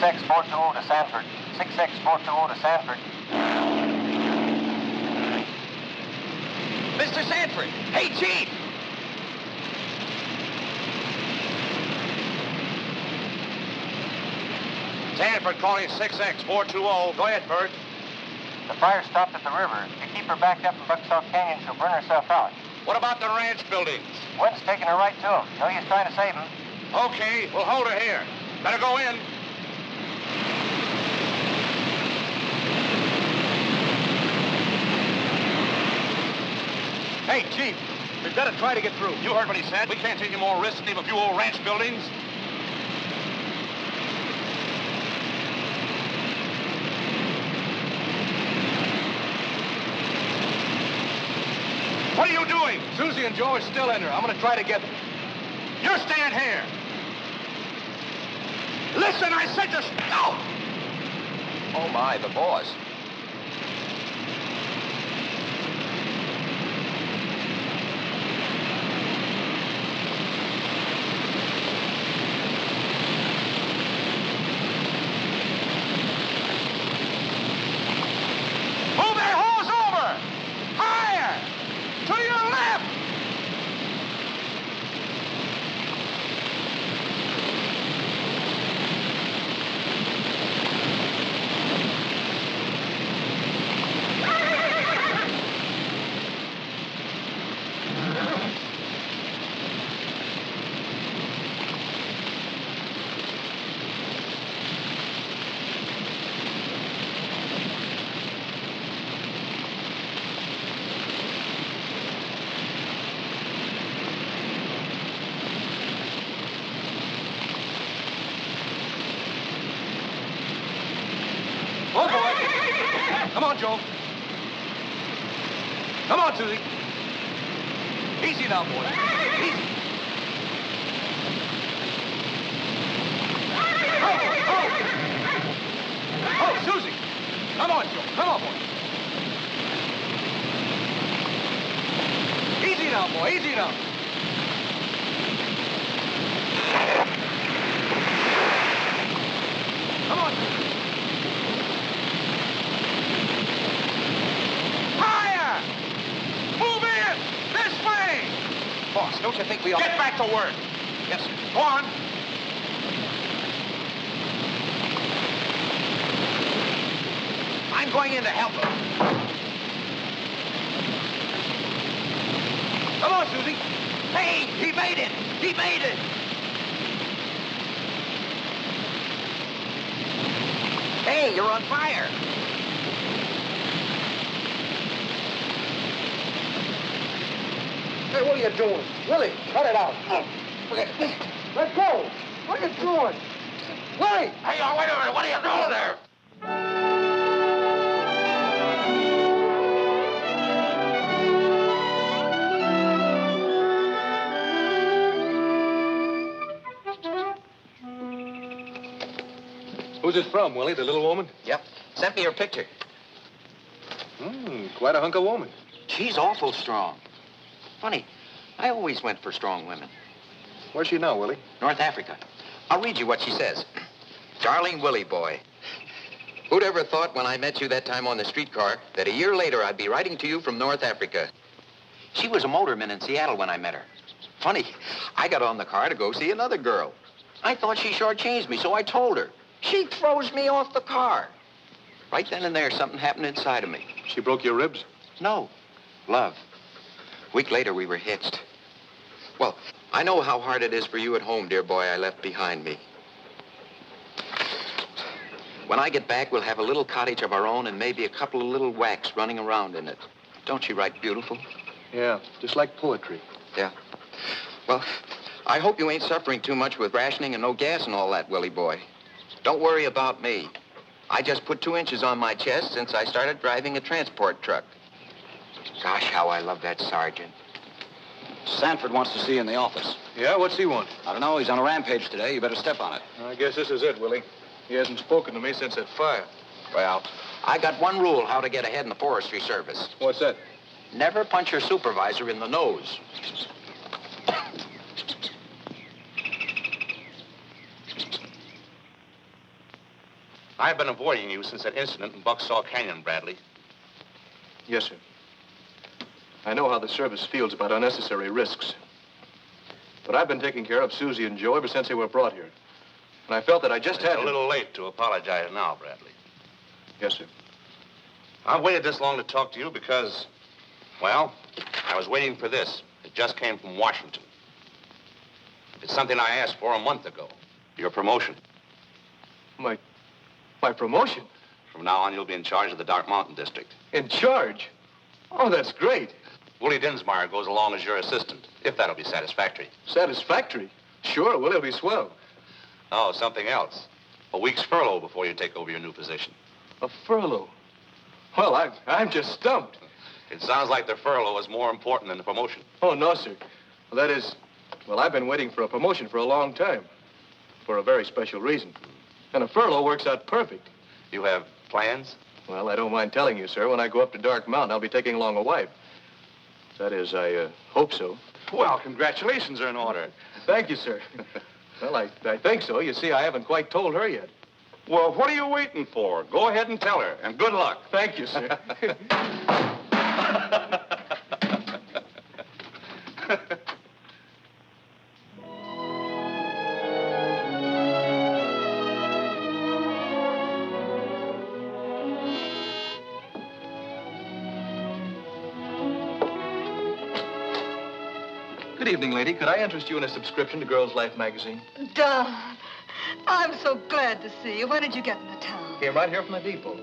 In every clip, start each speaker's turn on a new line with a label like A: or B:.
A: X420 to Sanford. 6X420 to Sanford.
B: Mr. Sanford! Hey, Chief!
C: Sanford calling 6X420. Go ahead, Bert.
A: The fire stopped at the river. If you keep her backed up in Bucksaw Canyon, she'll burn herself out.
C: What about the ranch buildings?
A: Wind's taking her right to them. No use trying to save them.
C: Okay, we'll hold her here. Better go in.
B: Hey, Chief, we've got to try to get through.
C: You heard what he said. We can't take any more risks than leave a few old ranch buildings. What are you doing?
B: Susie and Joe are still in her. I'm going to try to get them.
C: You stand here. Listen, I said just... No!
B: Oh, my, the boss.
C: Move that hose over! Higher! To your left!
B: Oh, boy. Come on, Joe. Come on, Susie. Easy now, boy. Easy. Oh, Susie. Come on, Joe. Come on, boy. Easy now, boy. Easy now. Come on, Susie.
C: Higher! Move in! This way!
B: Boss, don't you think we ought...
C: Get back to work.
B: Yes, sir.
C: Go on.
B: I'm going in to help him. Come on, Susie. Hey, he made it. He made it. Hey, you're on fire. Hey, what are you doing? Willie, cut it out. Let go. What are you doing? Willie!
C: Hey, wait a minute. What are you doing there?
B: Who's this from, Willie, the little woman?
D: Yep. Sent me her picture.
B: Quite a hunk of woman.
D: She's awful strong. Funny, I always went for strong women.
B: Where's she now, Willie?
D: North Africa. I'll read you what she says. Darling Willie boy, who'd ever thought when I met you that time on the streetcar that a year later I'd be writing to you from North Africa? She was a motorman in Seattle when I met her. Funny, I got on the car to go see another girl. I thought she shortchanged me, so I told her. She throws me off the car. Right then and there, something happened inside of me.
E: She broke your ribs?
D: No. Love. A week later, we were hitched. Well, I know how hard it is for you at home, dear boy I left behind me. When I get back, we'll have a little cottage of our own and maybe a couple of little whacks running around in it. Don't she write beautiful?
E: Yeah, just like poetry.
D: Yeah. Well, I hope you ain't suffering too much with rationing and no gas and all that, Willie boy. Don't worry about me. I just put 2 inches on my chest since I started driving a transport truck. Gosh, how I love that sergeant.
F: Sanford wants to see you in the office.
E: Yeah, what's he want?
F: I don't know. He's on a rampage today. You better step on it.
E: I guess this is it, Willie. He hasn't spoken to me since that fire.
D: Well, I got one rule how to get ahead in the Forestry Service.
E: What's that?
D: Never punch your supervisor in the nose.
G: I've been avoiding you since that incident in Bucksaw Canyon, Bradley.
E: Yes, sir. I know how the service feels about unnecessary risks. But I've been taking care of Susie and Joe ever since they were brought here. And I felt that I just had
G: It's a
E: to...
G: little late to apologize now, Bradley.
E: Yes, sir.
G: I've waited this long to talk to you because, well, I was waiting for this. It just came from Washington. It's something I asked for a month ago. Your promotion.
E: My promotion?
G: From now on, you'll be in charge of the Dark Mountain District.
E: In charge? Oh, that's great.
G: Willie Dinsmore goes along as your assistant, if that'll be satisfactory.
E: Satisfactory? Sure, well, it'll be swell.
G: Oh, something else. A week's furlough before you take over your new position.
E: A furlough? Well, I'm just stumped.
G: It sounds like the furlough is more important than the promotion.
E: Oh, no, sir. Well, that is... Well, I've been waiting for a promotion for a long time. For a very special reason. And a furlough works out perfect.
G: You have plans?
E: Well, I don't mind telling you, sir. When I go up to Dark Mountain, I'll be taking along a wife. That is, I hope so.
G: Well, congratulations are in order.
E: Thank you, sir. Well, I think so. You see, I haven't quite told her yet.
G: Well, what are you waiting for? Go ahead and tell her, and good luck.
E: Thank you, sir. Good evening, lady. Could I interest you in a subscription to Girls' Life magazine?
H: Don, I'm so glad to see you. When did you get into town?
E: Came right here from the depot.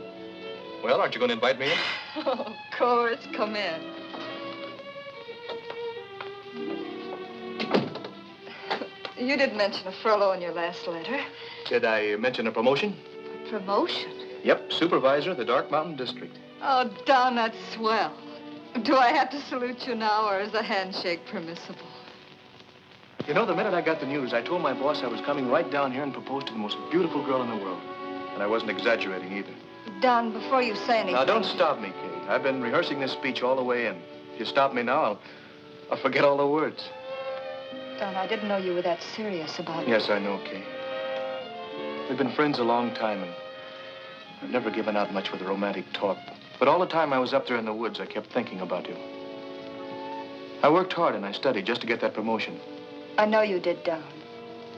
E: Well, aren't you going to invite me in?
H: Oh, of course. Come in. You did mention a furlough in your last letter.
E: Did I mention a promotion?
H: Promotion?
E: Yep, supervisor of the Dark Mountain District.
H: Oh, Don, that's swell. Do I have to salute you now, or is a handshake permissible?
E: You know, the minute I got the news, I told my boss I was coming right down here and proposed to the most beautiful girl in the world. And I wasn't exaggerating either.
H: Don, before you say anything...
E: Now, don't stop me, Kate. I've been rehearsing this speech all the way in. If you stop me now, I'll forget all the words.
H: Don, I didn't know you were that serious about it.
E: Yes, I know, Kate. We've been friends a long time, and I've never given out much with romantic talk. But all the time I was up there in the woods, I kept thinking about you. I worked hard and I studied just to get that promotion.
H: I know you did, Don.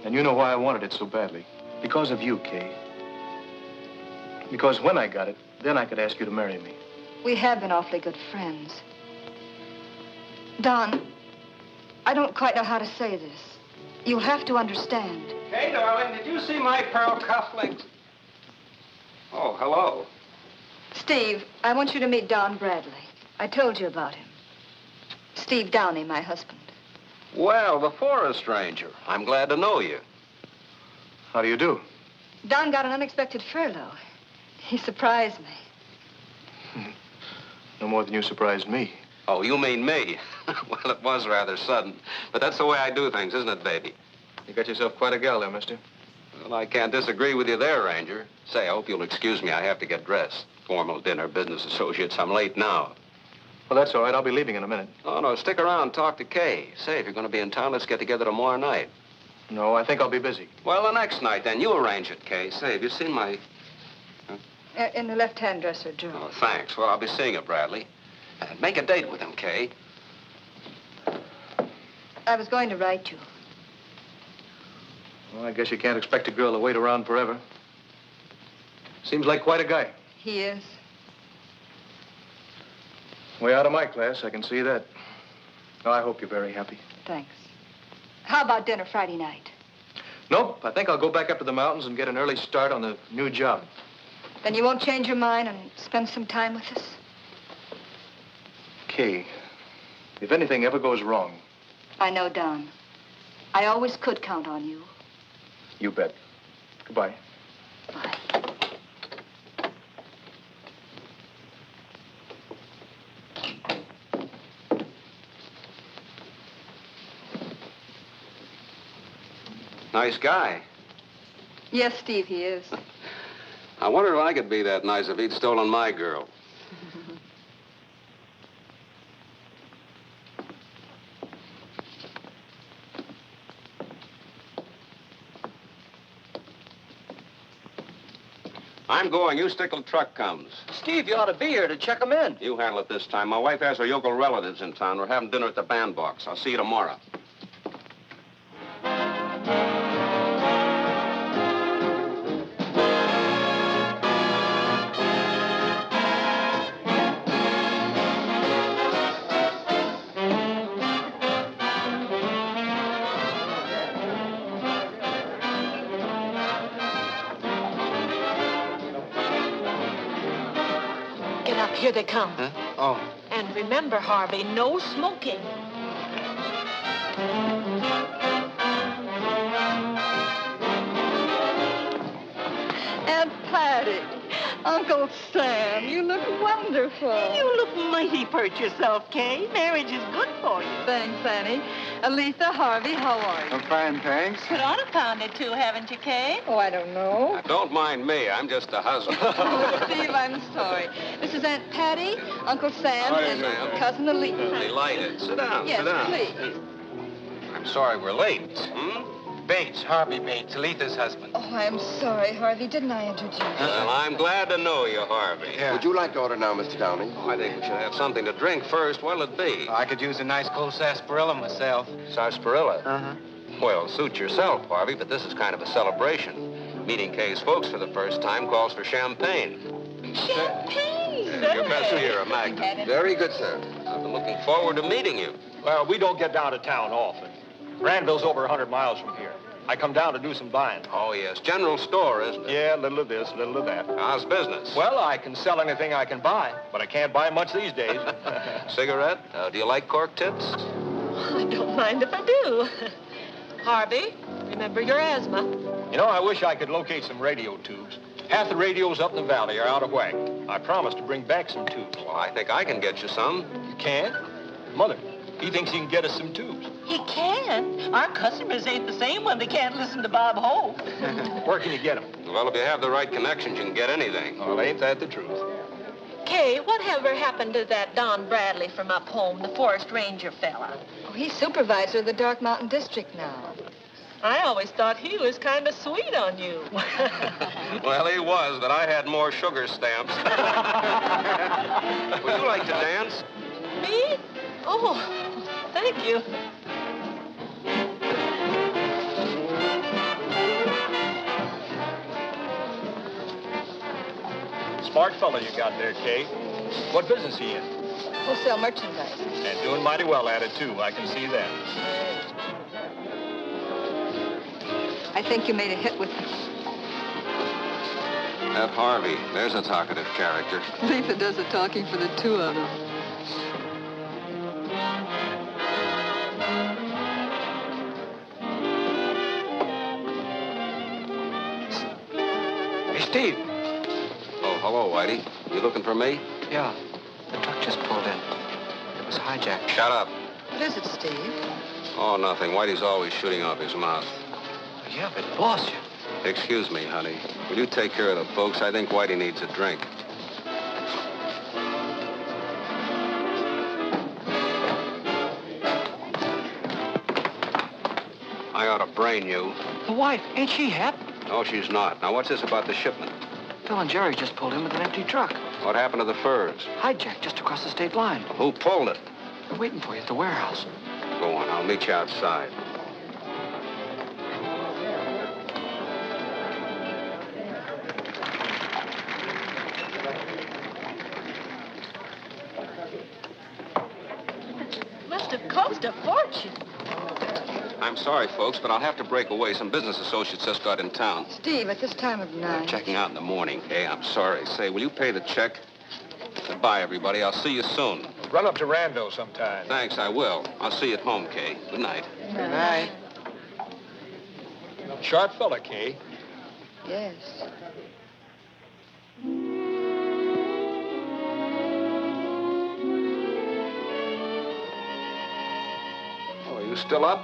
E: And you know why I wanted it so badly. Because of you, Kay. Because when I got it, then I could ask you to marry me.
H: We have been awfully good friends. Don, I don't quite know how to say this. You'll have to understand.
B: Hey, darling, did you see my pearl cufflinks?
F: Oh, hello.
H: Steve, I want you to meet Don Bradley. I told you about him. Steve Downey, my husband.
F: Well, before a stranger, I'm glad to know you.
E: How do you do?
H: Don got an unexpected furlough. He surprised me.
E: No more than you surprised me.
F: Oh, you mean me? Well, it was rather sudden. But that's the way I do things, isn't it, baby?
E: You got yourself quite a gal there, mister.
F: Well, I can't disagree with you there, Ranger. Say, I hope you'll excuse me. I have to get dressed. Formal dinner, business associates. I'm late now.
E: Well, that's all right. I'll be leaving in a minute.
F: Oh, no, stick around and talk to Kay. Say, if you're going to be in town, let's get together tomorrow night.
E: No, I think I'll be busy.
F: Well, the next night, then. You arrange it, Kay. Say, have you seen my...
H: In the left-hand dresser, Drew.
F: Oh, thanks. Well, I'll be seeing you, Bradley. Make a date with him, Kay.
H: I was going to write you.
E: Well, I guess you can't expect a girl to wait around forever. Seems like quite a guy.
H: He is.
E: Way out of my class, I can see that. Well, I hope you're very happy.
H: Thanks. How about dinner Friday night?
E: Nope, I think I'll go back up to the mountains and get an early start on the new job.
H: Then you won't change your mind and spend some time with us?
E: Kay, if anything ever goes wrong...
H: I know, Don. I always could count on you.
E: You bet. Goodbye.
H: Bye.
F: Nice guy.
H: Yes, Steve, he is.
F: I wonder if I could be that nice if he'd stolen my girl. I'm going. You stick till the truck comes.
B: Steve, you ought to be here to check him in.
F: You handle it this time. My wife has her yokel relatives in town. We're having dinner at the bandbox. I'll see you tomorrow.
I: Get up, here they come.
F: Huh? Oh.
I: And remember, Harvey, no smoking.
H: Aunt Patty, Uncle Sam, you look wonderful.
J: You look mighty pert yourself, Kay. Marriage is good for you.
H: Thanks, Annie. Aletha, Harvey, how are you?
B: I'm fine, thanks.
J: Put on a pound or two, haven't you, Kay?
H: Oh, I don't know.
F: Don't mind me. I'm just a husband.
H: Oh, Steve, I'm sorry. This is Aunt Patty, Uncle Sam,
F: Hi,
H: and
F: Sam.
H: Cousin Aletha.
F: Delighted. Sit down.
H: Yes,
F: sit down.
H: please.
F: I'm sorry we're late. Hmm?
A: Bates, Harvey Bates, Aletha's husband.
H: Oh, I'm sorry, Harvey. Didn't I introduce you?
F: Well, I'm glad to know you, Harvey.
A: Yeah.
K: Would you like to order now, Mr. Downey?
F: Oh, I think we should have something to drink first. What'll it be?
A: I could use a nice cold sarsaparilla myself.
F: Sarsaparilla?
A: Uh-huh.
F: Well, suit yourself, Harvey, but this is kind of a celebration. Meeting Kay's folks for the first time calls for champagne.
J: Champagne!
F: Your best beer, a Magnum.
K: Very good, sir.
F: I've been looking forward to meeting you.
E: Well, we don't get down to town often. Granville's over 100 miles from here. I come down to do some buying.
F: Oh, yes. General store, isn't it?
E: Yeah, a little of this, a little of that.
F: How's business?
E: Well, I can sell anything I can buy, but I can't buy much these days.
F: Cigarette? Do you like cork tips?
I: I don't mind if I do. Harvey, remember your asthma.
E: You know, I wish I could locate some radio tubes. Half the radios up in the valley are out of whack. I promised to bring back some tubes.
F: Well, I think I can get you some.
E: You can? Mother, he thinks he can get us some tubes.
J: He can. Our customers ain't the same when they can't listen to Bob Hope.
E: Where can you get them?
F: Well, if you have the right connections, you can get anything.
E: Well, ain't that the truth?
I: Kay, whatever happened to that Don Bradley from up home, the forest ranger fella?
H: Oh, he's supervisor of the Dark Mountain District now.
I: I always thought he was kind of sweet on you.
F: Well, he was, but I had more sugar stamps. Would you like to dance?
I: Me? Oh, thank you.
E: Smart fellow you got there, Kay. What business he in?
H: Wholesale merchandise.
E: And doing mighty well at it, too. I can see that.
H: I think you made a hit with
F: That Harvey, there's a talkative character.
H: Aletha does the talking for the two of them.
E: Hey, Steve.
F: Oh, hello, Whitey. You looking for me?
D: Yeah, the truck just pulled in. It was hijacked.
F: Shut up.
H: What is it, Steve?
F: Oh, nothing. Whitey's always shooting off his mouth.
D: Yeah, but boss, you...
F: Excuse me, honey. Will you take care of the folks? I think Whitey needs a drink. I ought to brain you.
D: The wife, ain't she hep?
F: No, she's not. Now, what's this about the shipment?
D: Phil and Jerry just pulled in with an empty truck.
F: What happened to the furs?
D: Hijacked just across the state line.
F: Who pulled it?
D: They're waiting for you at the warehouse.
F: Go on, I'll I'll meet you outside.
I: Must have cost a fortune.
F: I'm sorry, folks, but I'll have to break away. Some business associates just got in town.
H: Steve, at this time of night.
F: Checking out in the morning, Kay. I'm sorry. Say, will you pay the check? Goodbye, everybody. I'll see you soon.
E: Run up to Rando sometime.
F: Thanks, I will. I'll see you at home, Kay. Good night.
H: Good night.
E: Sharp fella, Kay.
H: Yes.
F: Oh, are you still up?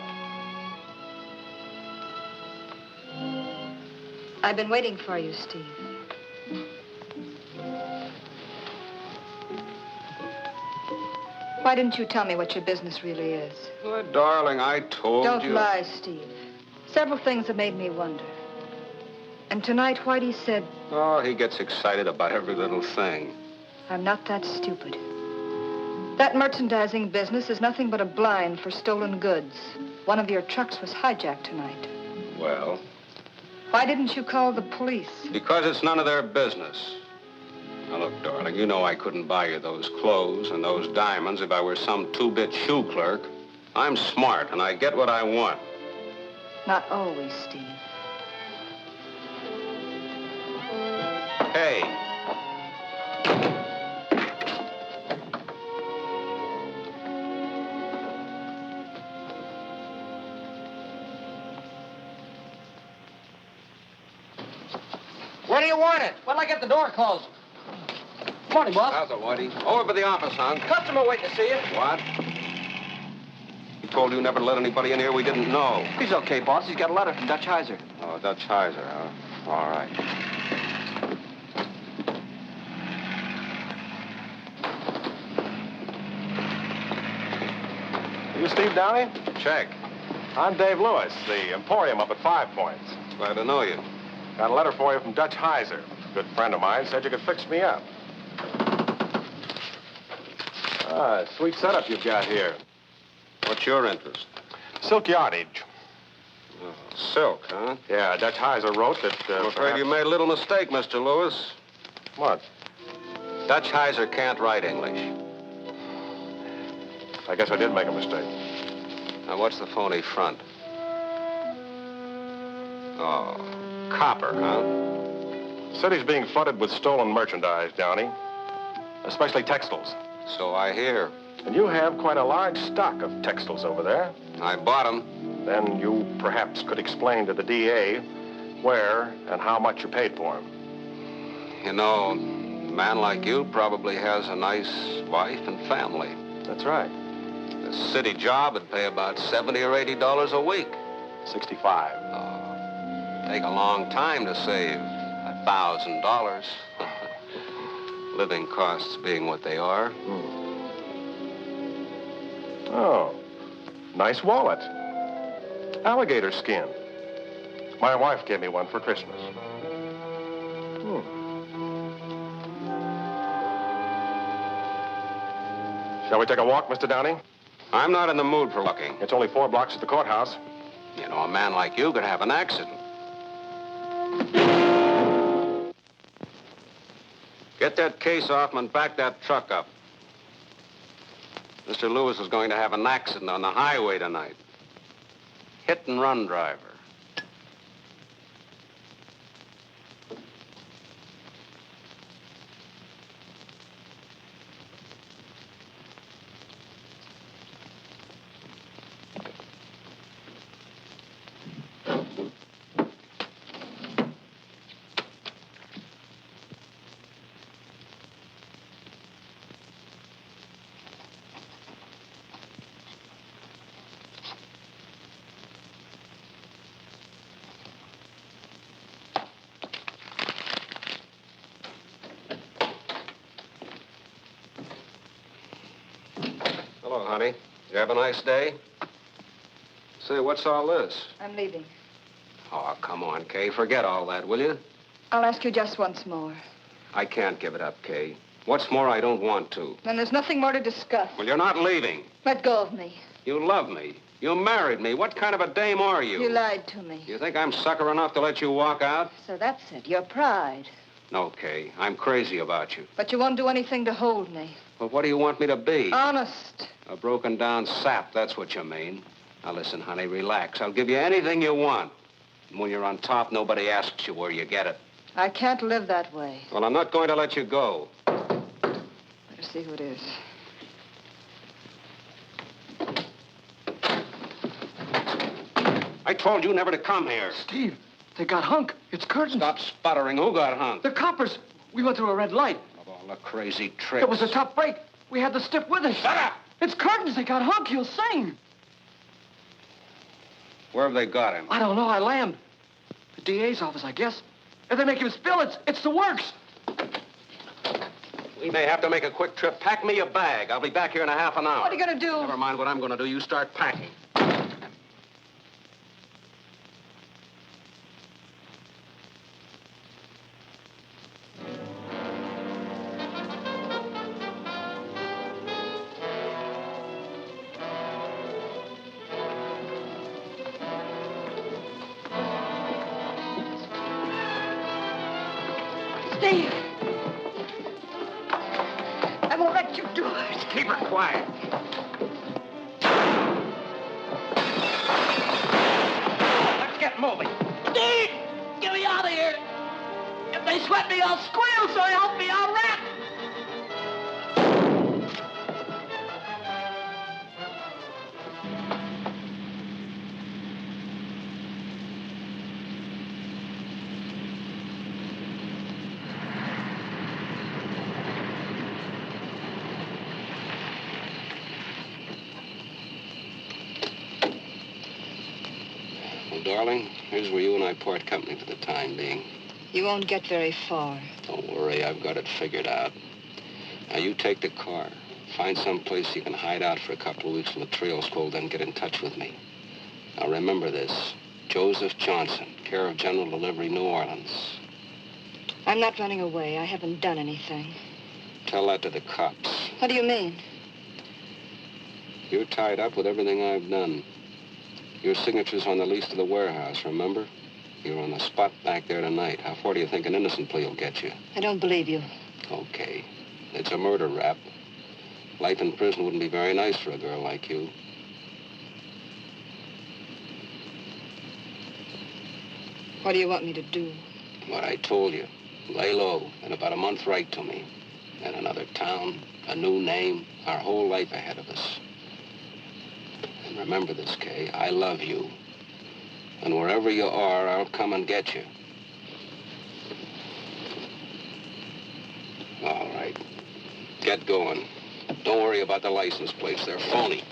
H: I've been waiting for you, Steve. Why didn't you tell me what your business really is?
F: Well, darling, I told you.
H: Don't lie, Steve. Several things have made me wonder. And tonight, Whitey said,
F: Oh, he gets excited about every little thing.
H: I'm not that stupid. That merchandising business is nothing but a blind for stolen goods. One of your trucks was hijacked tonight.
F: Well?
H: Why didn't you call the police?
F: Because it's none of their business. Now, look, darling, you know I couldn't buy you those clothes and those diamonds if I were some two-bit shoe clerk. I'm smart, and I get what I want.
H: Not always, Steve.
F: Hey.
B: Where do you want it? When'll I get the door closed? Morning, boss.
F: How's it, Whitey? Over by the office, hon.
B: Customer waiting to see you.
F: What? He told you never to let anybody in here we didn't know.
B: He's okay, boss. He's got a letter from Dutch Heiser.
F: Oh, Dutch Heiser, huh? All right.
K: You Steve Downey?
F: Check.
K: I'm Dave Lewis, the Emporium up at 5 Points.
F: Glad to know you.
K: Got a letter for you from Dutch Heiser. Good friend of mine said you could fix me up. Ah, sweet setup you've got here.
F: What's your interest?
K: Silk yardage.
F: Oh, silk, huh?
K: Yeah, Dutch Heiser wrote that,
F: I'm afraid
K: perhaps...
F: you made a little mistake, Mr. Lewis.
K: What?
F: Dutch Heiser can't write English.
K: I guess I did make a mistake.
F: Now, what's the phony front? Oh, copper, huh?
K: City's being flooded with stolen merchandise, Downey. Especially textiles.
F: So I hear.
K: And you have quite a large stock of textiles over there.
F: I bought them.
K: Then you perhaps could explain to the DA where and how much you paid for them.
F: You know, a man like you probably has a nice wife and family.
K: That's right.
F: A city job would pay about $70 or $80 a week.
K: 65.
F: Oh, take a long time to save $1,000. Living costs being what they are.
K: Oh, nice wallet. Alligator skin. My wife gave me one for Christmas. Shall we take a walk, Mr. Downey?
F: I'm not in the mood for walking.
K: It's only 4 blocks to the courthouse.
F: You know, a man like you could have an accident. Get that case off him and back that truck up. Mr. Lewis is going to have an accident on the highway tonight. Hit and run driver. Hello, honey. You have a nice day? Say, what's all this?
H: I'm leaving.
F: Oh, come on, Kay. Forget all that, will you?
H: I'll ask you just once more.
F: I can't give it up, Kay. What's more, I don't want to.
H: Then there's nothing more to discuss.
F: Well, you're not leaving.
H: Let go of me.
F: You love me. You married me. What kind of a dame are you?
H: You lied to me.
F: You think I'm sucker enough to let you walk out?
H: So that's it. Your pride.
F: No, Kay. I'm crazy about you.
H: But you won't do anything to hold me.
F: Well, what do you want me to be?
H: Honest.
F: A broken down sap, that's what you mean. Now listen, honey, relax. I'll give you anything you want. And when you're on top, nobody asks you where you get it.
H: I can't live that way.
F: Well, I'm not going to let you go.
H: Better see who it is.
F: I told you never to come here.
B: Steve, they got Hunk. It's curtains.
F: Stop sputtering. Who got Hunk?
B: The coppers. We went through a red light.
F: Of all the crazy tricks.
B: It was a top break. We had the stiff with us.
F: Shut up!
B: It's curtains. They got Hunk. He'll sing.
F: Where have they got him?
B: I don't know. I lammed. The DA's office, I guess. If they make him spill, it's the works.
F: We may have to make a quick trip. Pack me a bag. I'll be back here in a half an hour.
H: What are you going to do?
F: Never mind what I'm going to do. You start packing.
H: Steve! I won't let you do it.
F: Keep her quiet. Let's get moving.
J: Steve! Get me out of here! If they sweat me, I'll squeal, so help me, I'll rap!
F: Well, darling, here's where you and I part company for the time being.
H: You won't get very far.
F: Don't worry, I've got it figured out. Now, you take the car. Find some place you can hide out for a couple of weeks from the trio school, then get in touch with me. Now, remember this. Joseph Johnson, care of General Delivery, New Orleans.
H: I'm not running away. I haven't done anything.
F: Tell that to the cops.
H: What do you mean?
F: You're tied up with everything I've done. Your signature's on the lease to the warehouse, remember? You're on the spot back there tonight. How far do you think an innocent plea will get you?
H: I don't believe you.
F: Okay. It's a murder rap. Life in prison wouldn't be very nice for a girl like you.
H: What do you want me to do?
F: What I told you. Lay low, and about a month write to me. Then another town, a new name, our whole life ahead of us. And remember this, Kay. I love you. And wherever you are, I'll come and get you. All right. Get going. Don't worry about the license plates. They're phony.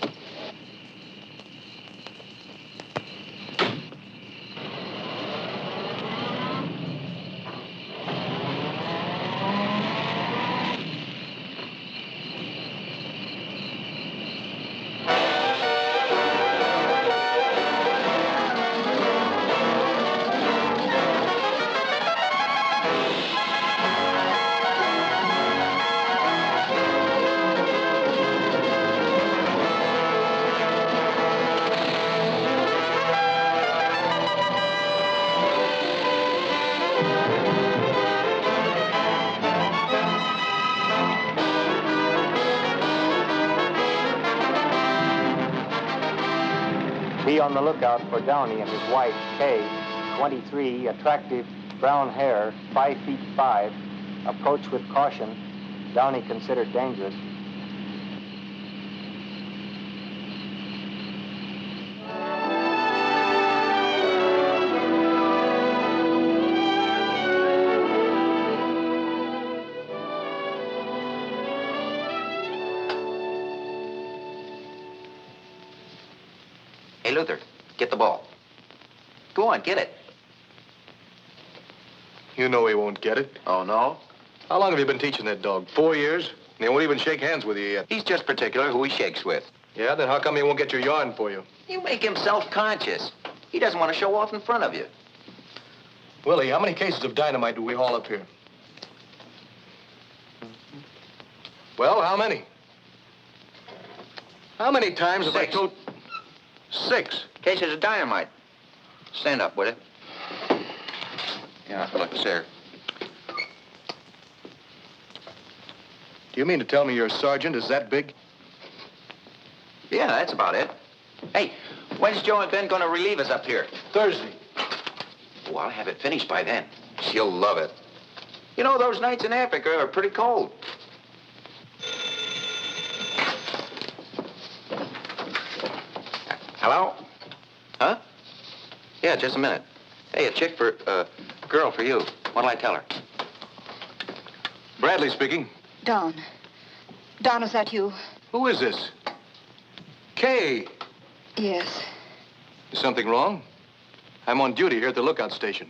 A: Be on the lookout for Downey and his wife, Kay, 23, attractive, brown hair, 5 feet 5. Approach with caution. Downey considered dangerous.
D: Hey, Luther, get the ball. Go on, get it.
E: You know he won't get it.
D: Oh, no?
E: How long have you been teaching that dog? 4 years? And he won't even shake hands with you yet.
D: He's just particular who he shakes with.
E: Yeah, then how come he won't get your yarn for you?
D: You make him self-conscious. He doesn't want to show off in front of you.
E: Willie, how many cases of dynamite do we haul up here? Well, how many? How many times have I
D: 6.
E: told... 6.
D: Cases of dynamite. Stand up, will you? Yeah, look, sir.
E: Do you mean to tell me your sergeant is that big?
D: Yeah, that's about it. Hey, when's Joe and Ben going to relieve us up here?
E: Thursday.
D: Oh, I'll have it finished by then. She'll love it. You know, those nights in Africa are pretty cold. Hello? Huh? Yeah, just a minute. Hey, a chick for, girl for you. What'll I tell her?
E: Bradley speaking.
H: Don. Don, is that you?
E: Who is this? Kay.
H: Yes.
E: Is something wrong? I'm on duty here at the lookout station.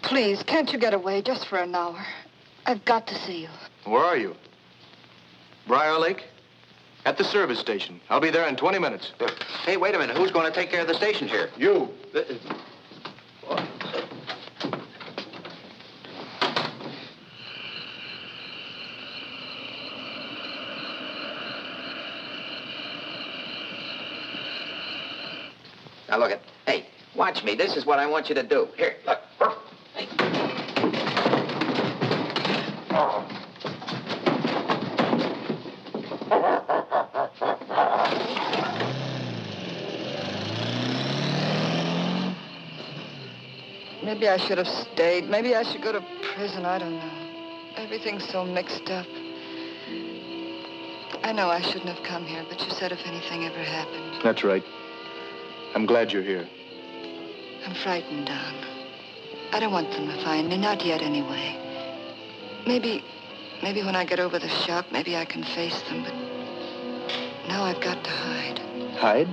H: Please, can't you get away just for an hour? I've got to see you.
E: Where are you? Briar Lake? At the service station. I'll be there in 20 minutes.
D: Hey, wait a minute. Who's going to take care of the station here?
E: You.
D: Now, look it. Hey, watch me. This is what I want you to do. Here, look. Hey.
H: Maybe I should have stayed. Maybe I should go to prison. I don't know. Everything's so mixed up. I know I shouldn't have come here, but you said if anything ever happened.
E: That's right. I'm glad you're here.
H: I'm frightened, Don. I don't want them to find me, not yet anyway. Maybe when I get over the shock, maybe I can face them, but now I've got to hide.
E: Hide?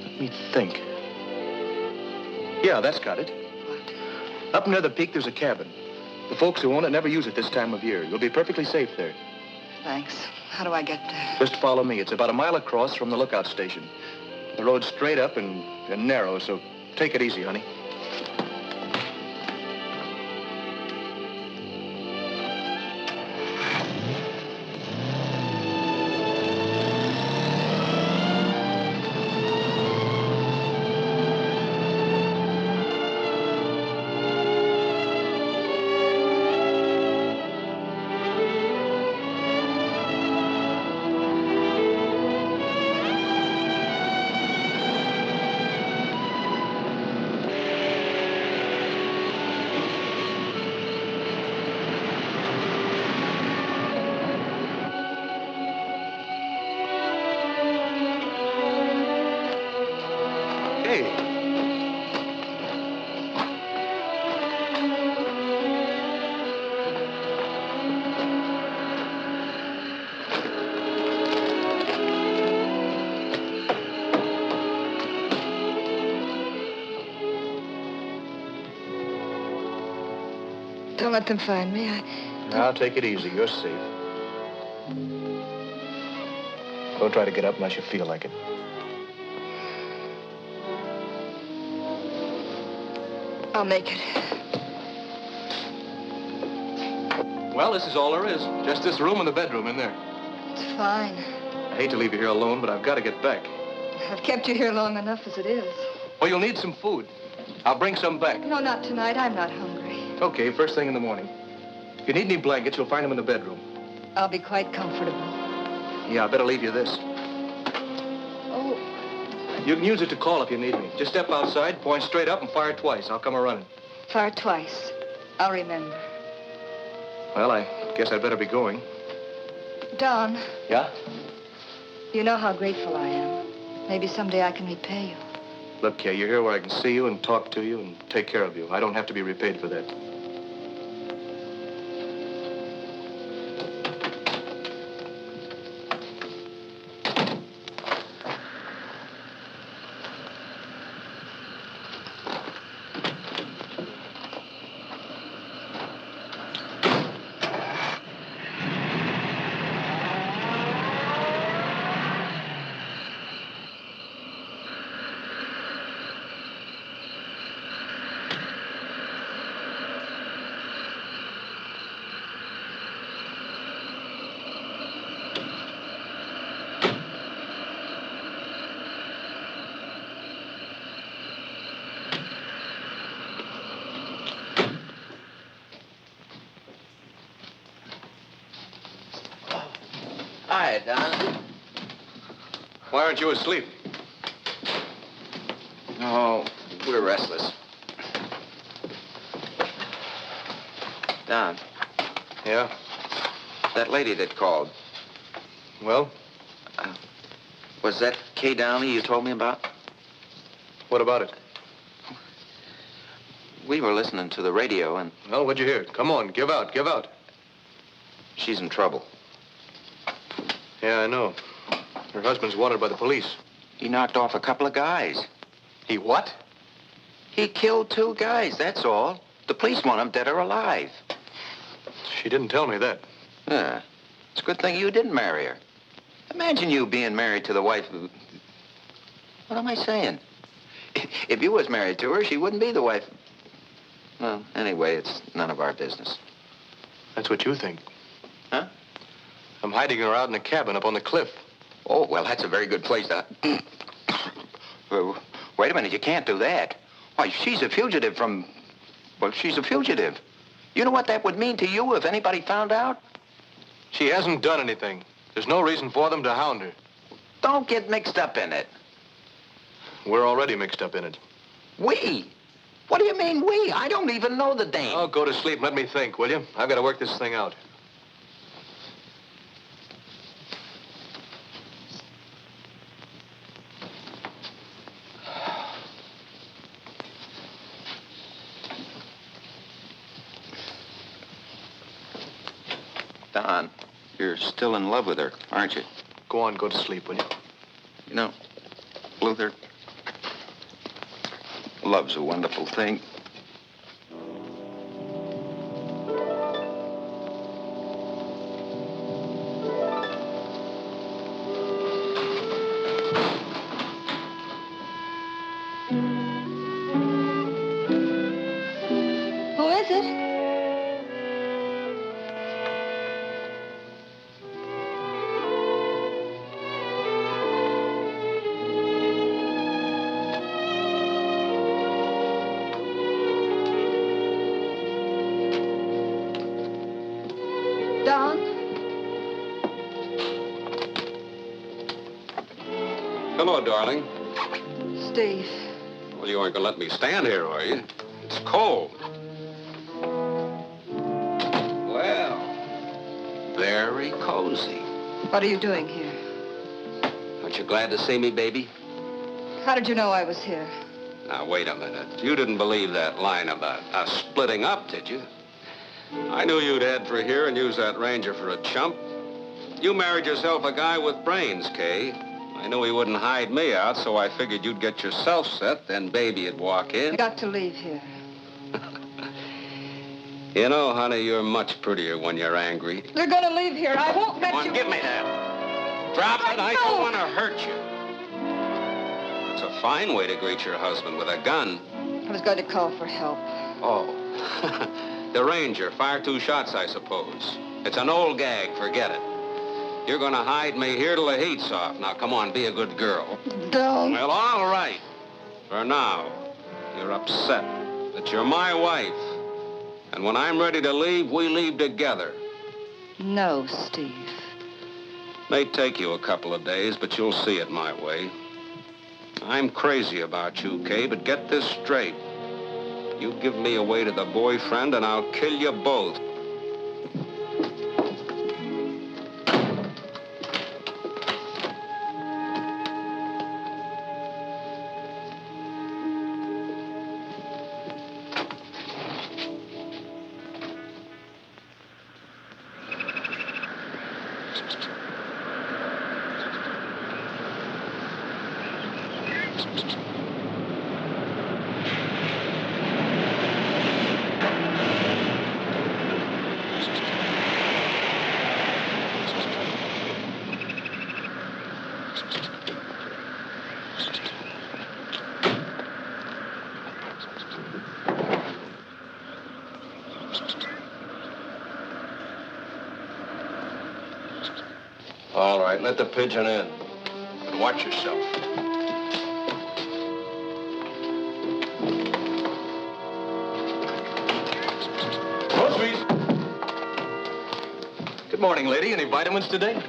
E: Let me think. Yeah, that's got it.
H: What?
E: Up near the peak, there's a cabin. The folks who own it never use it this time of year. You'll be perfectly safe there.
H: Thanks. How do I get there?
E: Just follow me. It's about a mile across from the lookout station. The road's straight up and narrow, so take it easy, honey.
H: Don't let them find me.
E: Now, take it easy. You're safe. Don't try to get up unless you feel like it.
H: I'll make it.
E: Well, this is all there is. Just this room and the bedroom in there.
H: It's fine.
E: I hate to leave you here alone, but I've got to get back.
H: I've kept you here long enough as it is.
E: Well, you'll need some food. I'll bring some back.
H: No, not tonight. I'm not hungry.
E: Okay, first thing in the morning. If you need any blankets, you'll find them in the bedroom.
H: I'll be quite comfortable.
E: Yeah, I better leave you this.
H: Oh.
E: You can use it to call if you need me. Just step outside, point straight up, and fire twice. I'll come a-running.
H: Fire twice. I'll remember.
E: Well, I guess I'd better be going.
H: Don.
E: Yeah?
H: You know how grateful I am. Maybe someday I can repay you.
E: Look, Kay, you're here where I can see you and talk to you and take care of you. I don't have to be repaid for that.
D: Don.
E: Why aren't you asleep?
D: Oh, we're restless. Don.
E: Yeah?
D: That lady that called.
E: Well?
D: Was that Kay Downey you told me about?
E: What about it?
D: We were listening to the radio and...
E: Well, what'd you hear? Come on, give out, give out.
D: She's in trouble.
E: Yeah, I know. Her husband's wanted by the police.
D: He knocked off a couple of guys.
E: He what?
D: He killed 2 guys, that's all. The police want him dead or alive.
E: She didn't tell me that.
D: Yeah. It's a good thing you didn't marry her. Imagine you being married to the wife who... What am I saying? If you was married to her, she wouldn't be the wife. Well, anyway, it's none of our business.
E: That's what you think.
D: Huh?
E: I'm hiding her out in a cabin up on the cliff.
D: Oh, well, that's a very good place to... Wait a minute, you can't do that. Why, she's a fugitive from... Well, she's a fugitive. You know what that would mean to you if anybody found out?
E: She hasn't done anything. There's no reason for them to hound her.
D: Don't get mixed up in it.
E: We're already mixed up in it.
D: We? What do you mean, we? I don't even know the dame.
E: Oh, go to sleep and let me think, will you? I've got to work this thing out.
D: Don, you're still in love with her, aren't you?
E: Go on, go to sleep, will you?
D: You know, Luther, love's a wonderful thing.
H: Who is it? Don?
F: Hello, darling.
H: Steve.
F: Well, you aren't going to let me stand here, are you? It's cold. Well,
D: Very cozy.
H: What are you doing here?
F: aren't you glad to see me, baby?
H: How did you know I was here?
F: Now, wait a minute. You didn't believe that line about us splitting up, did you? I knew you'd head for here and use that ranger for a chump. You married yourself a guy with brains, Kay. I knew he wouldn't hide me out, so I figured you'd get yourself set, then baby'd walk in.
H: I got to leave here.
F: You know, honey, you're much prettier when you're angry.
H: You're gonna leave here. I won't let
F: Come on,
H: you...
F: give me that. Drop it. I don't want to hurt you. It's a fine way to greet your husband, with a gun.
H: I was going to call for help.
F: Oh. The ranger. Fire 2 shots, I suppose. It's an old gag. Forget it. You're going to hide me here till the heat's off. Now, come on, be a good girl.
H: Don't.
F: Well, all right. For now, you're upset that you're my wife. And when I'm ready to leave, we leave together.
H: No, Steve.
F: May take you a couple of days, but you'll see it my way. I'm crazy about you, Kay, but get this straight. You give me away to the boyfriend, and I'll kill you both. All right, let the pigeon in. And watch yourself.
E: Groceries. Good morning, lady. Any vitamins today?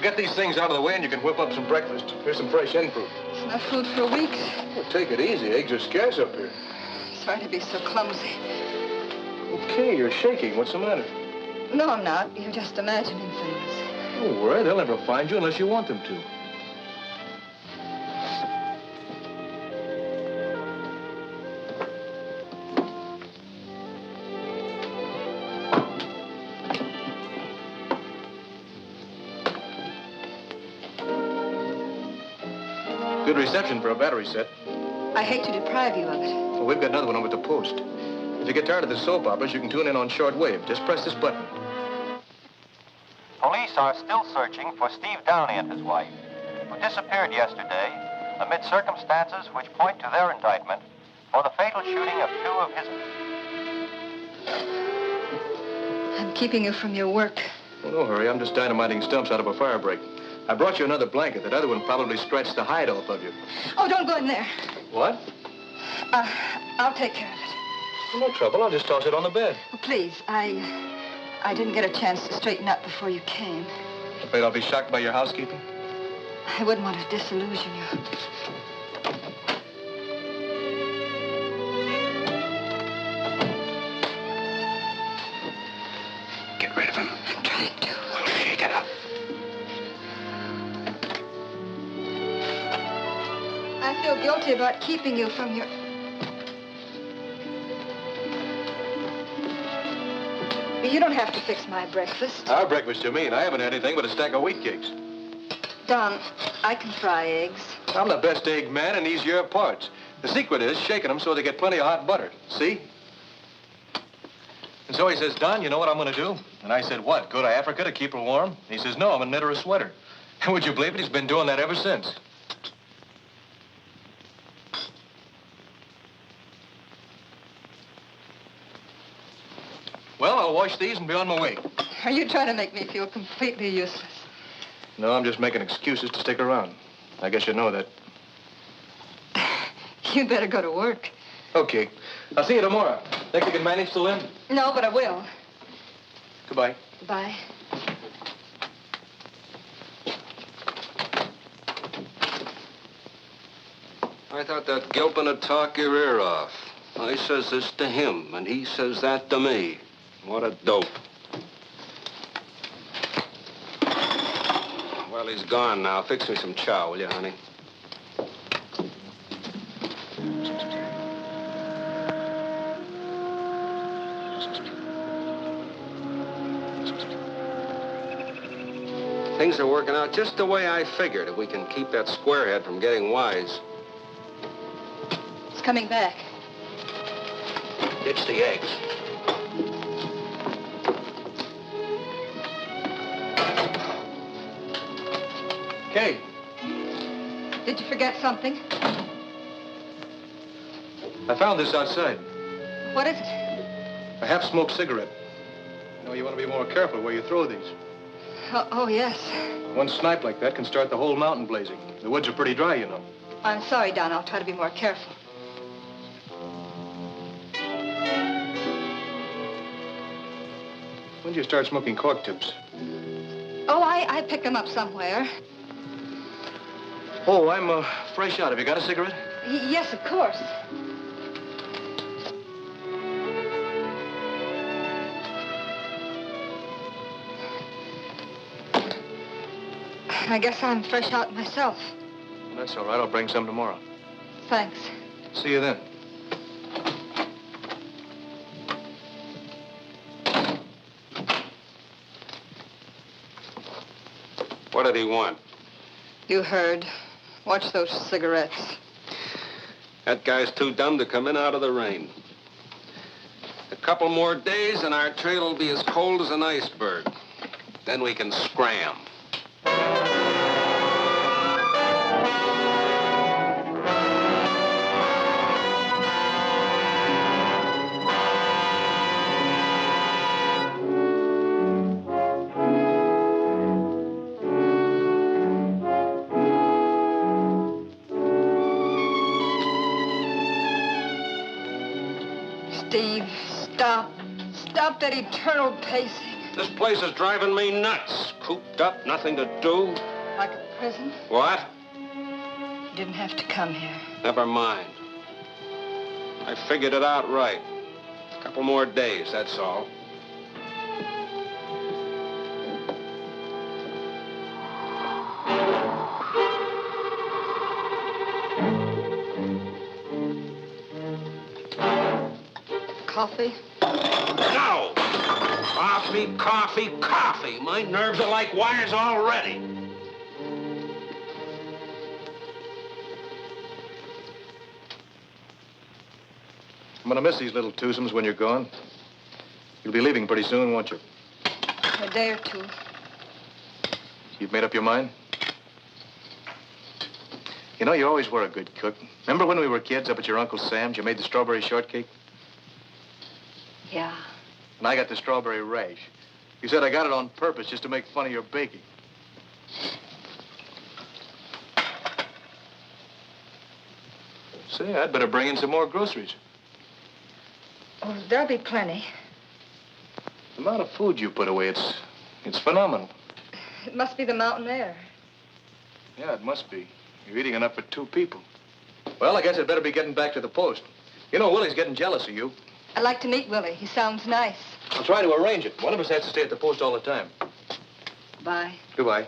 E: get these things out of the way and you can whip up some breakfast. Here's some fresh hen fruit.
H: It's enough food for a week.
E: Well, take it easy. Eggs are scarce up here.
H: Sorry to be so clumsy.
E: Okay, you're shaking. What's the matter?
H: No, I'm not. You're just imagining things.
E: Don't worry. They'll never find you unless you want them to. Good reception for a battery set.
H: I hate to deprive you of it.
E: Well, we've got another one over at the post. If you get tired of the soap operas, you can tune in on shortwave. Just press this button.
A: Police are still searching for Steve Downey and his wife, who disappeared yesterday amid circumstances which point to their indictment for the fatal shooting of two of his...
H: I'm keeping you from your work.
E: Well, no hurry. I'm just dynamiting stumps out of a fire break. I brought you another blanket. That other one probably scratched the hide off of you.
H: Oh, don't go in there.
E: What?
H: I'll take care of it.
E: No trouble. I'll just toss it on the bed.
H: Oh, please, I didn't get a chance to straighten up before you came.
E: Afraid I'll be shocked by your housekeeping?
H: I wouldn't want to disillusion you.
F: Get rid of him.
H: I'm trying to.
F: Well, shake it up.
H: I feel guilty about keeping you from your... You don't have to fix my breakfast.
E: Our breakfast, you mean? I haven't had anything but a stack of wheat cakes.
H: Don, I can fry eggs.
E: I'm the best egg man in these your parts. The secret is shaking them so they get plenty of hot butter. See? And so he says, Don, you know what I'm going to do? And I said, what, go to Africa to keep her warm? And he says, no, I'm going to knit her a sweater. And would you believe it? He's been doing that ever since. Well, I'll wash these and be on my way.
H: Are you trying to make me feel completely useless?
E: No, I'm just making excuses to stick around. I guess you know that.
H: You'd better go to work.
E: Okay. I'll see you tomorrow. Think you can manage till then?
H: No, but I will.
E: Goodbye.
H: Bye.
F: I thought that Gilpin would talk your ear off. I says this to him, and he says that to me. What a dope. Well, he's gone now. Fix me some chow, will you, honey? Things are working out just the way I figured, if we can keep that squarehead from getting wise.
H: It's coming back.
F: Ditch the eggs.
E: Kay.
H: Did you forget something?
E: I found this outside.
H: What is it?
E: A half-smoked cigarette. You know, you want to be more careful where you throw these.
H: Oh, yes.
E: One snipe like that can start the whole mountain blazing. The woods are pretty dry, you know.
H: I'm sorry, Don. I'll try to be more careful.
E: When did you start smoking cork tips?
H: Oh, I picked them up somewhere.
E: Oh, I'm fresh out. Have you got a cigarette?
H: Yes, of course. I guess I'm fresh out myself.
E: Well, that's all right. I'll bring some tomorrow.
H: Thanks.
E: See you then.
F: What did he want?
H: You heard. Watch those cigarettes.
F: That guy's too dumb to come in out of the rain. A couple more days and our trail will be as cold as an iceberg. Then we can scram.
H: Steve, stop. Stop that eternal pacing.
F: This place is driving me nuts. Cooped up, nothing to do.
H: Like a prison?
F: What?
H: You didn't have to come here.
F: Never mind. I figured it out right. A couple more days, that's all.
H: Coffee?
F: No! Coffee, coffee, coffee. My nerves are like wires already.
E: I'm gonna miss these little twosomes when you're gone. You'll be leaving pretty soon, won't you?
H: A day or two.
E: You've made up your mind? You know, you always were a good cook. Remember when we were kids up at your Uncle Sam's, you made the strawberry shortcake?
H: Yeah.
E: And I got the strawberry rash. You said I got it on purpose just to make fun of your baking. Say, I'd better bring in some more groceries.
H: Oh, there'll be plenty.
E: The amount of food you put away, it's phenomenal.
H: It must be the mountain air.
E: Yeah, it must be. You're eating enough for 2 people. Well, I guess I'd better be getting back to the post. You know, Willie's getting jealous of you.
H: I'd like to meet Willie. He sounds nice.
E: I'll try to arrange it. One of us has to stay at the post all the time.
H: Bye.
E: Goodbye.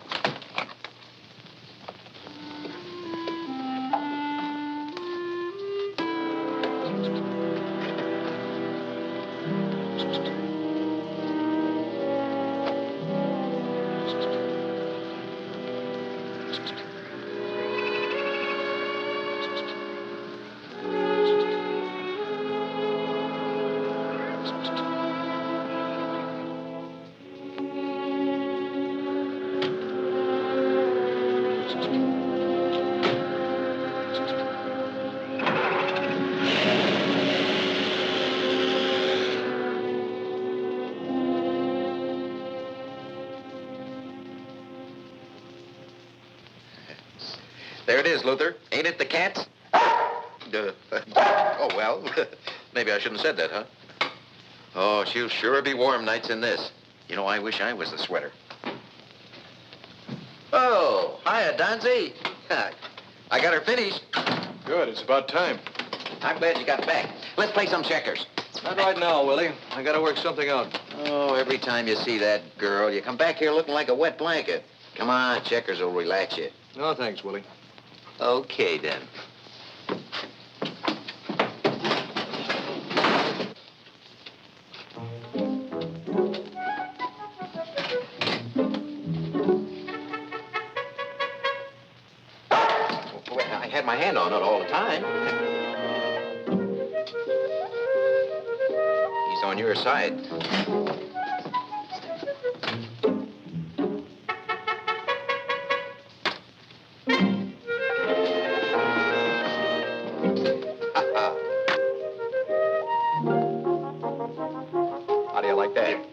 D: There it is, Luther. Ain't it the cats? Oh, well, maybe I shouldn't have said that, huh? Oh, she'll sure be warm nights in this. You know, I wish I was the sweater. Oh, hiya, Donzie. I got her finished.
E: Good, it's about time.
D: I'm glad you got back. Let's play some checkers.
E: Not right now, Willie. I gotta work something out.
D: Oh, every time you see that girl, you come back here looking like a wet blanket. Come on, checkers will relax you.
E: No, thanks, Willie.
D: Okay, then. Well, I had my hand on it all the time. He's on your side. How do you like that?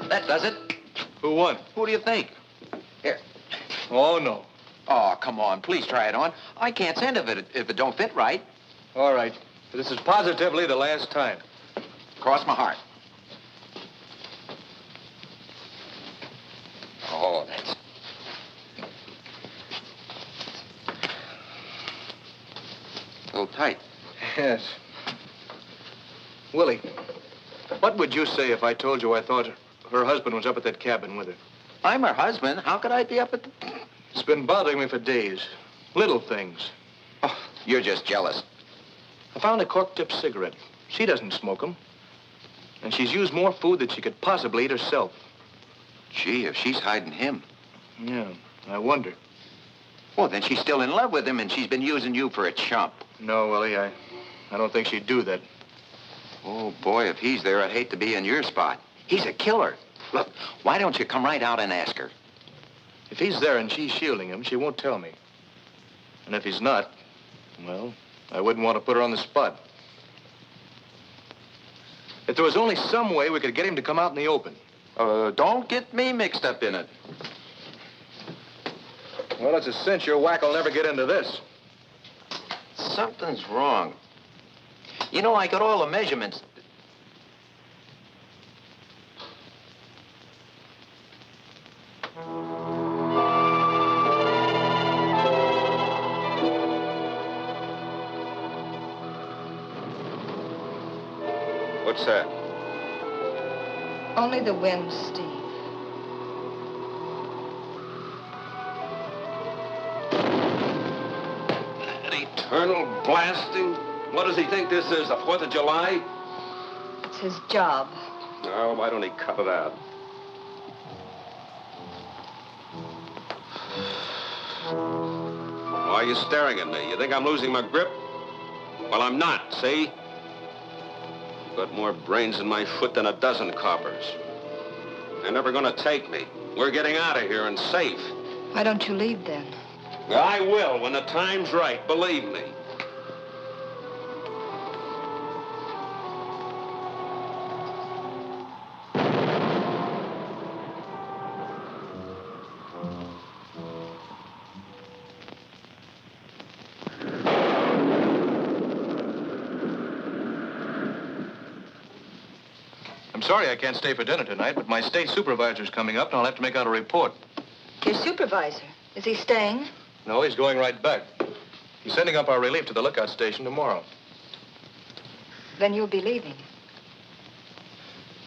D: That does it.
E: Who won?
D: Who do you think? Here.
E: Oh, no.
D: Oh, come on. Please try it on. I can't send if it don't fit right.
E: All right. This is positively the last time.
D: Cross my heart. Oh, that's... buckled tight.
E: Yes. Willie, what would you say if I told you I thought her husband was up at that cabin with her?
D: I'm her husband. How could I be up at the...
E: It's been bothering me for days. Little things.
D: Oh, you're just jealous.
E: I found a cork-tipped cigarette. She doesn't smoke them. And she's used more food than she could possibly eat herself.
D: Gee, if she's hiding him.
E: Yeah, I wonder.
D: Well, then she's still in love with him, and she's been using you for a chump.
E: No, Willie, I don't think she'd do that.
D: Oh, boy, if he's there, I'd hate to be in your spot. He's a killer. Look, why don't you come right out and ask her?
E: If he's there and she's shielding him, she won't tell me. And if he's not, well, I wouldn't want to put her on the spot. If there was only some way we could get him to come out in the open.
D: Don't get me mixed up in it.
E: Well, it's a cinch your whack will never get into this.
D: Something's wrong. You know, I got all the measurements.
G: What's that?
H: Only the wind, Steve.
F: That eternal blasting. What does he think this is, the 4th of July?
H: It's his job.
F: Oh, why don't he cut it out? Why are you staring at me? You think I'm losing my grip? Well, I'm not, see? I've got more brains in my foot than a dozen coppers. They're never gonna take me. We're getting out of here and safe.
H: Why don't you leave then?
F: I will when the time's right, believe me.
E: I'm sorry I can't stay for dinner tonight, but my state supervisor's coming up, and I'll have to make out a report.
H: Your supervisor? Is he staying?
E: No, he's going right back. He's sending up our relief to the lookout station tomorrow.
H: Then you'll be leaving.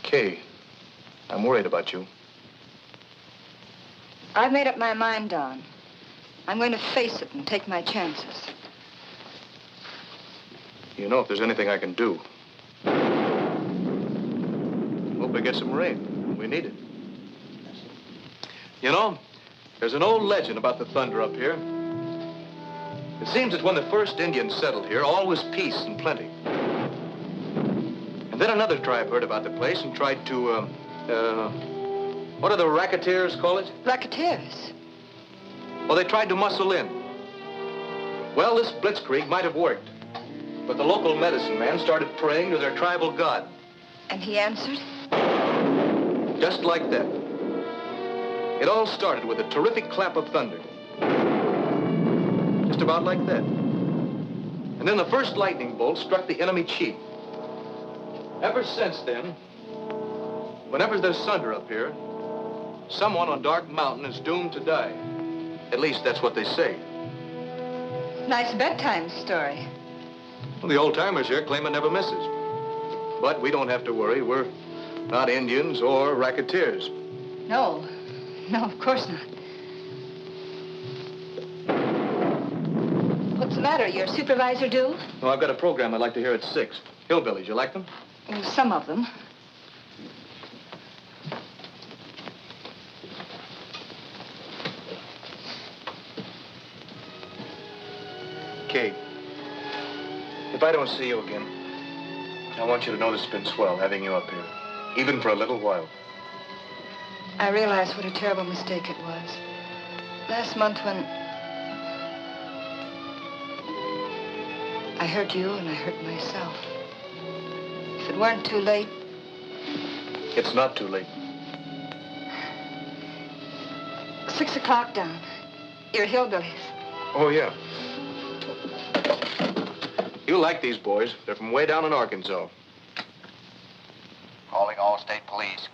E: Kay, I'm worried about you.
H: I've made up my mind, Don. I'm going to face it and take my chances.
E: You know if there's anything I can do. Hope we get some rain. We need it. You know, there's an old legend about the thunder up here. It seems that when the first Indians settled here, all was peace and plenty. And then another tribe heard about the place and tried to, what do the racketeers call it?
H: Racketeers?
E: Well, they tried to muscle in. Well, this blitzkrieg might have worked. But the local medicine man started praying to their tribal god.
H: And he answered?
E: Just like that. It all started with a terrific clap of thunder. Just about like that. And then the first lightning bolt struck the enemy chief. Ever since then, whenever there's thunder up here, someone on Dark Mountain is doomed to die. At least that's what they say.
H: Nice bedtime story.
E: Well, the old-timers here claim it never misses. But we don't have to worry. We're not Indians or racketeers.
H: No. No, of course not. What's the matter? Your supervisor due?
E: No, I've got a program I'd like to hear at 6. Hillbillies, you like them?
H: Oh, some of them.
E: Kate, if I don't see you again, I want you to know this has been swell, having you up here. Even for a little while.
H: I realize what a terrible mistake it was. Last month when I hurt you and I hurt myself. If it weren't too late...
E: It's not too late.
H: 6 o'clock down. Your hillbillies.
E: Oh, yeah. You like these boys. They're from way down in Arkansas.
D: Calling all state police.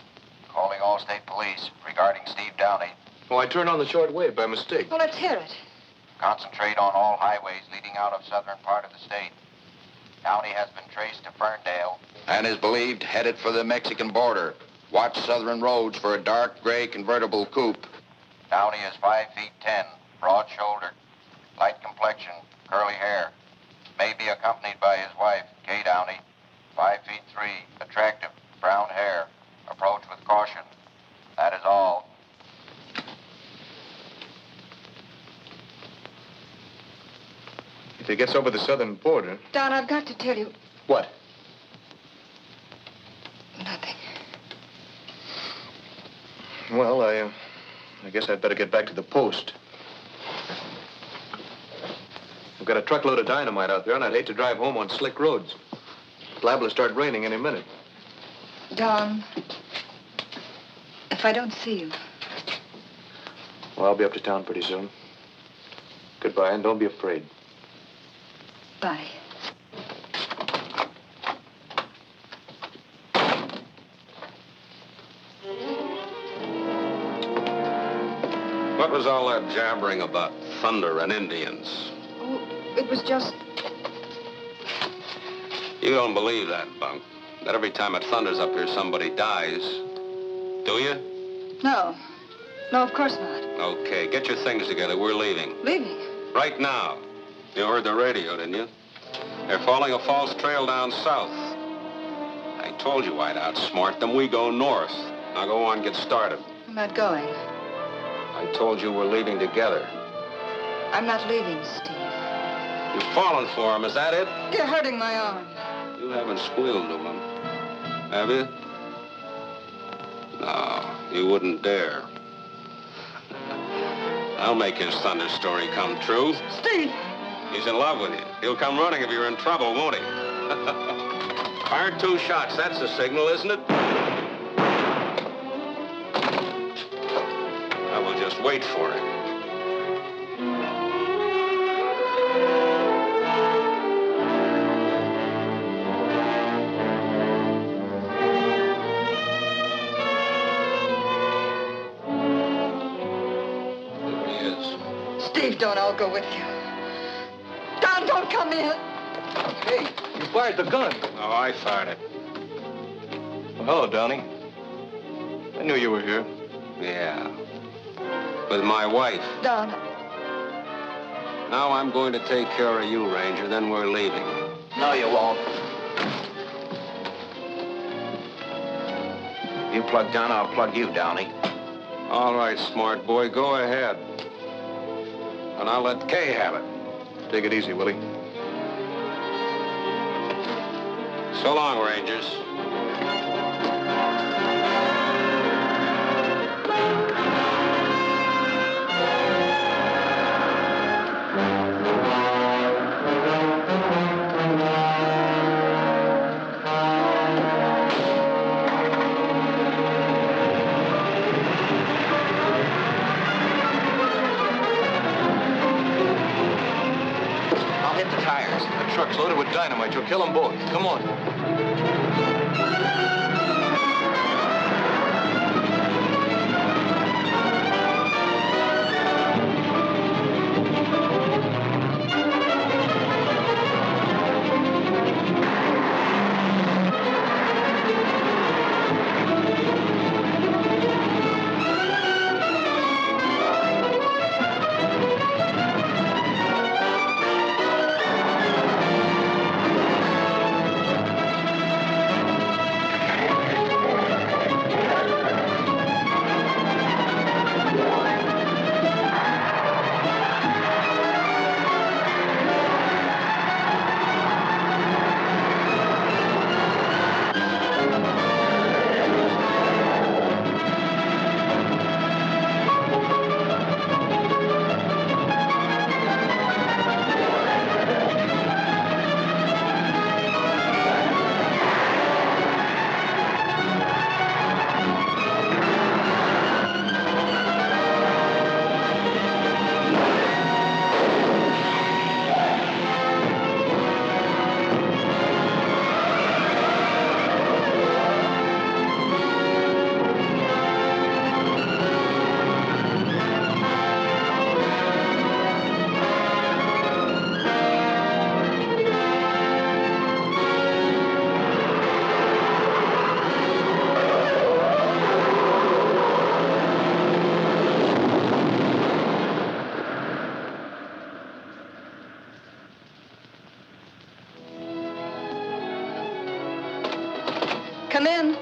D: Calling all state police regarding Steve Downey.
E: Oh, I turned on the short wave by mistake.
H: Well, let's hear it.
D: Concentrate on all highways leading out of southern part of the state. Downey has been traced to Ferndale and is believed headed for the Mexican border. Watch southern roads for a dark gray convertible coupe. Downey is 5 feet 10, broad-shouldered, light complexion, curly hair. May be accompanied by his wife, Kay Downey, 5 feet 3, attractive, brown hair. Approach with caution. That is all.
E: If he gets over the southern border...
H: Don, I've got to tell you.
E: What?
H: Nothing.
E: Well, I guess I'd better get back to the post. I've got a truckload of dynamite out there, and I'd hate to drive home on slick roads. It's liable to start raining any minute.
H: Don, if I don't see you...
E: Well, I'll be up to town pretty soon. Goodbye, and don't be afraid.
H: Bye.
F: What was all that jabbering about thunder and Indians?
H: Oh, it was just...
F: You don't believe that, Bunk. That every time it thunders up here, somebody dies. Do you?
H: No. No, of course not.
F: Okay, get your things together. We're leaving.
H: Leaving?
F: Right now. You heard the radio, didn't you? They're following a false trail down south. I told you I'd outsmart them. We go north. Now go on, get started.
H: I'm not going.
F: I told you we're leaving together.
H: I'm not leaving, Steve.
F: You've fallen for him, is that it?
H: You're hurting my arm.
F: You haven't squealed to him, have you? No, you wouldn't dare. I'll make his thunder story come true.
H: Steve!
F: He's in love with you. He'll come running if you're in trouble, won't he? Fire 2 shots. That's the signal, isn't it? I will just wait for him. There he is.
H: Steve, don't. I'll go with you. Don, don't come in.
E: Hey, you fired the gun.
F: Oh, I fired it.
E: Well, hello, Downey. I knew you were here.
F: Yeah. With my wife.
H: Don.
F: Now I'm going to take care of you, Ranger, then we're leaving.
D: No, you won't. You plug Don, I'll plug you, Downey.
F: All right, smart boy, go ahead. And I'll let Kay have it.
E: Take it easy, Willie.
F: So long, Rangers.
E: That truck's loaded with dynamite. You'll kill them both. Come on.
H: Come in.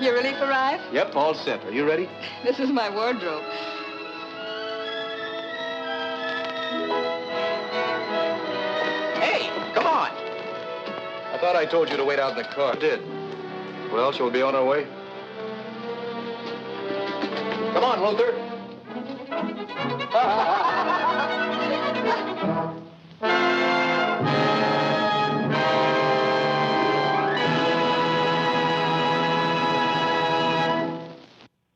H: Your relief arrived?
E: Yep, all set. Are you ready?
H: This is my wardrobe.
D: Hey, come on.
E: I thought I told you to wait out in the car. I did. Well, shall we be on our way? Come on, Luther.